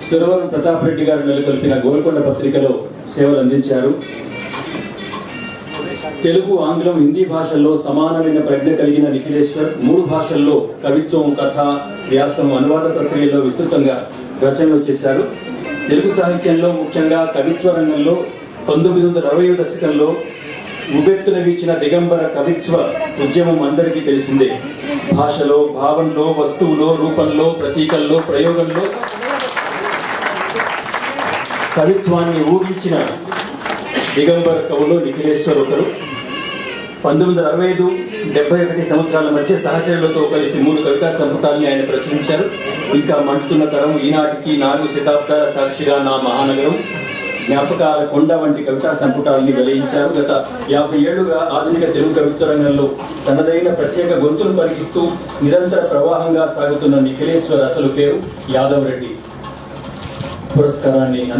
సురవరం ప్రతాప్ రెడ్డి గారు నెలకొల్పిన గోల్కొండ పత్రికలో సేవలు అందించారు. తెలుగు, ఆంగ్లం, హిందీ భాషల్లో సమానమైన ప్రజ్ఞ కలిగిన నిఖిలేశ్వర్ 3 భాషల్లో కవిత్వం, కథ, వ్యాసం, అనువాద ప్రక్రియలో విస్తృతంగా రచనలు చేశారు. తెలుగు సాహిత్యంలో ముఖ్యంగా కవిత్వ రంగంలో 1960 దశకంలో ఉబెత్తున వీచిన దిగంబర కవిత్వ ఉద్యమం అందరికీ తెలిసిందే. భాషలో, భావంలో, వస్తువులో, రూపంలో, ప్రతీకల్లో, ప్రయోగంలో కవిత్వాన్ని ఊగించిన దిగంబర కవులు నిఖిలేశ్వర్ ఒకరు. 1965-71 సంవత్సరాల మధ్య సహచరులతో కలిసి 3 కవితా సంపుటాల్ని ఆయన ప్రచురించారు. ఇంకా మండుతున్న తరం, ఈనాటికి 4 శతాబ్దాల సాక్షిగా, నా మహానగరం, జ్ఞాపకాల కొండ వంటి కవితా సంపుటాలని వెలియించారు. గత 50 ఏళ్లుగా ఆధునిక తెలుగు కవిత్వ రంగంలో తనదైన ప్రత్యేక గొంతును పలికిస్తూ నిరంతర ప్రవాహంగా సాగుతున్న నిఖిలేశ్వర్ అసలు పేరు యాదవ్ రెడ్డి. పురస్కారాన్ని